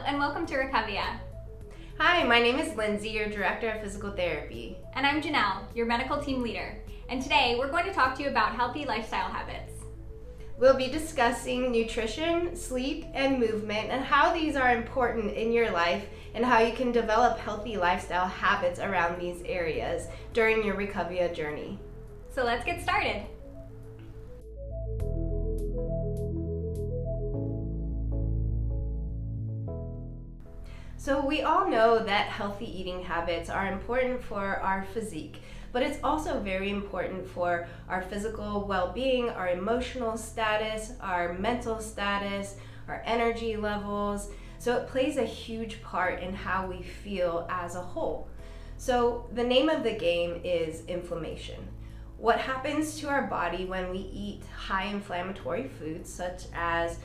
and welcome to Recovia. Hi, my name is Lyndzie, your Director of Physical Therapy. And I'm Jonell, your medical team leader. And today we're going to talk to you about healthy lifestyle habits. We'll be discussing nutrition, sleep, and movement, and how these are important in your life and how you can develop healthy lifestyle habits around these areas during your Recovia journey. So let's get started. So we all know that healthy eating habits are important for our physique, but it's also very important for our physical well-being, our emotional status, our mental status, our energy levels. So it plays a huge part in how we feel as a whole. So the name of the game is inflammation. What happens to our body when we eat high inflammatory foods such as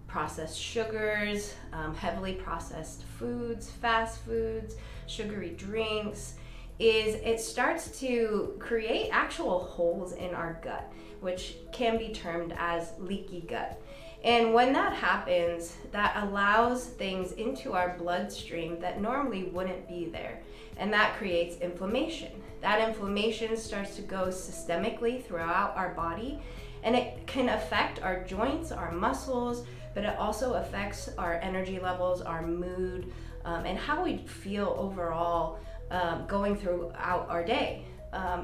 processed sugars, heavily processed foods, fast foods, sugary drinks, is it starts to create actual holes in our gut, which can be termed as leaky gut. And when that happens, that allows things into our bloodstream that normally wouldn't be there, and that creates inflammation. That inflammation starts to go systemically throughout our body, and it can affect our joints, our muscles, but it also affects our energy levels, our mood, and how we feel overall going throughout our day.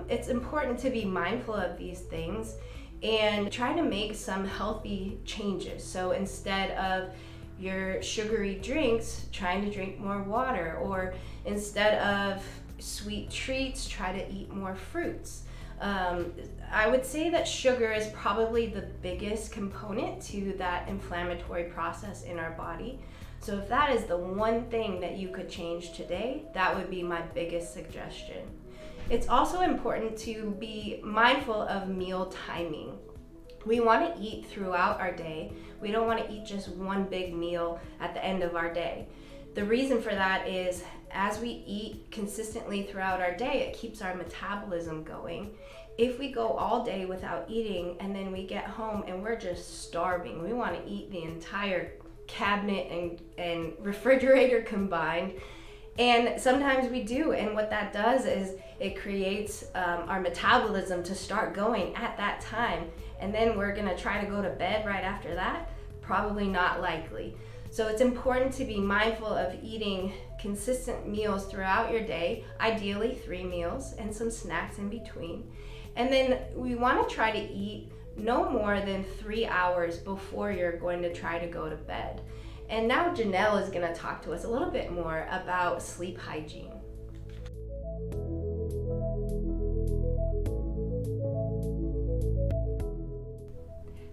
It's important to be mindful of these things and try to make some healthy changes. So instead of your sugary drinks, trying to drink more water, or instead of sweet treats, try to eat more fruits. I would say that sugar is probably the biggest component to that inflammatory process in our body. So if that is the one thing that you could change today, that would be my biggest suggestion. It's also important to be mindful of meal timing. We want to eat throughout our day. We don't want to eat just one big meal at the end of our day. The reason for that is as we eat consistently throughout our day, it keeps our metabolism going. If we go all day without eating and then we get home and we're just starving, we want to eat the entire cabinet and refrigerator combined. And sometimes we do, and what that does is it creates our metabolism to start going at that time, and then we're gonna try to go to bed right after that? Probably not likely. So it's important to be mindful of eating consistent meals throughout your day, ideally 3 meals and some snacks in between. And then we want to try to eat no more than 3 hours before you're going to try to go to bed. And now Jonell is going to talk to us a little bit more about sleep hygiene.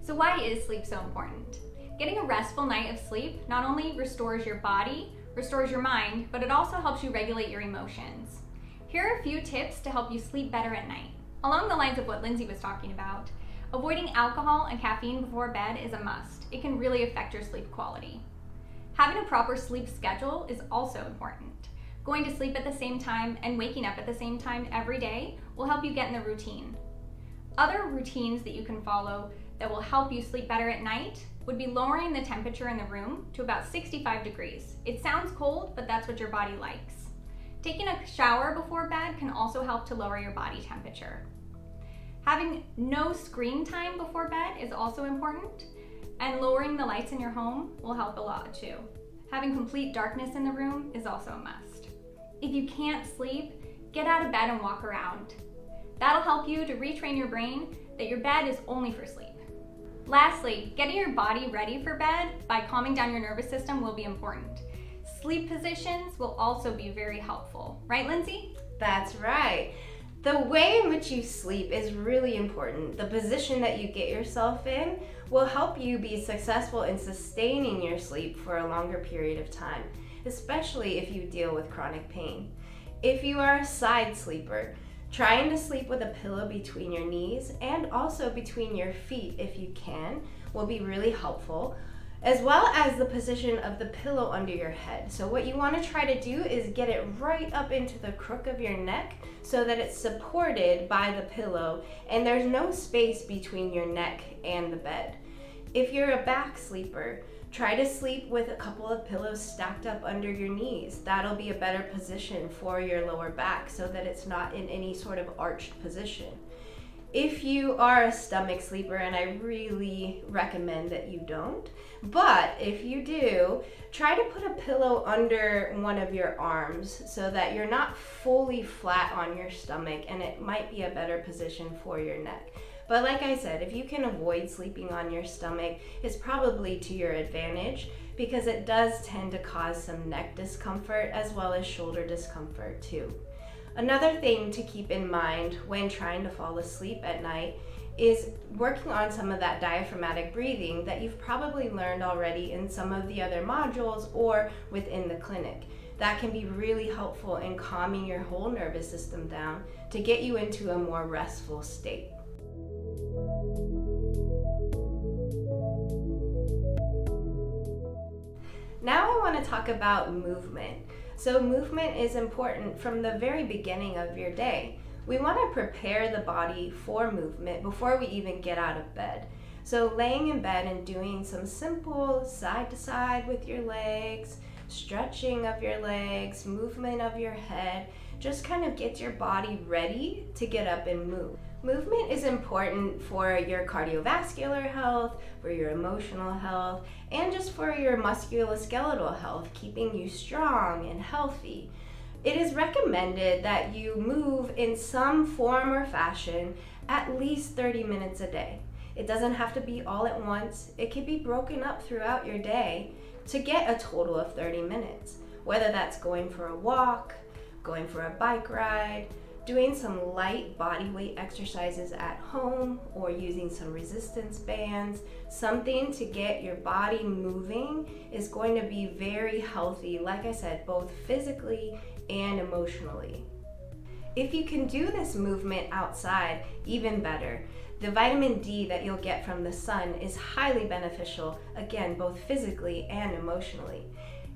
So why is sleep so important? Getting a restful night of sleep not only restores your body, restores your mind, but it also helps you regulate your emotions. Here are a few tips to help you sleep better at night. Along the lines of what Lyndzie was talking about, avoiding alcohol and caffeine before bed is a must. It can really affect your sleep quality. Having a proper sleep schedule is also important. Going to sleep at the same time and waking up at the same time every day will help you get in the routine. Other routines that you can follow that will help you sleep better at night would be lowering the temperature in the room to about 65 degrees. It sounds cold, but that's what your body likes. Taking a shower before bed can also help to lower your body temperature. Having no screen time before bed is also important, and lowering the lights in your home will help a lot too. Having complete darkness in the room is also a must. If you can't sleep, get out of bed and walk around. That'll help you to retrain your brain that your bed is only for sleep. Lastly, getting your body ready for bed by calming down your nervous system will be important. Sleep positions will also be very helpful. Right, Lyndzie? That's right. The way in which you sleep is really important. The position that you get yourself in will help you be successful in sustaining your sleep for a longer period of time, especially if you deal with chronic pain. If you are a side sleeper, trying to sleep with a pillow between your knees and also between your feet if you can will be really helpful, as well as the position of the pillow under your head. So what you want to try to do is get it right up into the crook of your neck so that it's supported by the pillow and there's no space between your neck and the bed. If you're a back sleeper, Try to sleep with a couple of pillows stacked up under your knees. That'll be a better position for your lower back so that it's not in any sort of arched position. If you are a stomach sleeper, and I really recommend that you don't, but if you do, try to put a pillow under one of your arms so that you're not fully flat on your stomach, and it might be a better position for your neck. But like I said, if you can avoid sleeping on your stomach, it's probably to your advantage because it does tend to cause some neck discomfort as well as shoulder discomfort too. Another thing to keep in mind when trying to fall asleep at night is working on some of that diaphragmatic breathing that you've probably learned already in some of the other modules or within the clinic. That can be really helpful in calming your whole nervous system down to get you into a more restful state. Now I want to talk about movement. So movement is important from the very beginning of your day. We want to prepare the body for movement before we even get out of bed. So laying in bed and doing some simple side to side with your legs, stretching of your legs, movement of your head, just kind of gets your body ready to get up and move. Movement is important for your cardiovascular health, for your emotional health, and just for your musculoskeletal health, keeping you strong and healthy. It is recommended that you move in some form or fashion at least 30 minutes a day. It doesn't have to be all at once. It can be broken up throughout your day to get a total of 30 minutes, whether that's going for a walk, going for a bike ride, doing some light body weight exercises at home, or using some resistance bands. Something to get your body moving is going to be very healthy, like I said, both physically and emotionally. If you can do this movement outside, even better. The vitamin D that you'll get from the sun is highly beneficial, again, both physically and emotionally.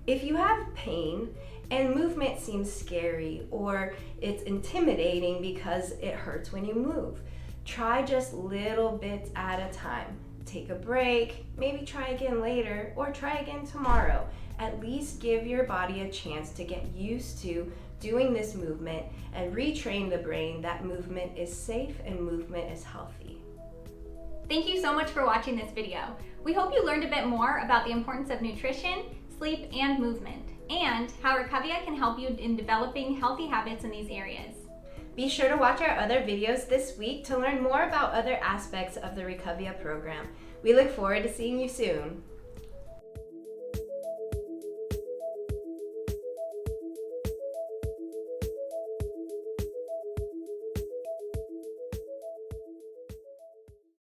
If you have pain and movement seems scary or it's intimidating because it hurts when you move, try just little bits at a time. Take a break, maybe try again later, or try again tomorrow. At least give your body a chance to get used to doing this movement and retrain the brain that movement is safe and movement is healthy. Thank you so much for watching this video. We hope you learned a bit more about the importance of nutrition, sleep, and movement, and how Recovia can help you in developing healthy habits in these areas. Be sure to watch our other videos this week to learn more about other aspects of the Recovia program. We look forward to seeing you soon.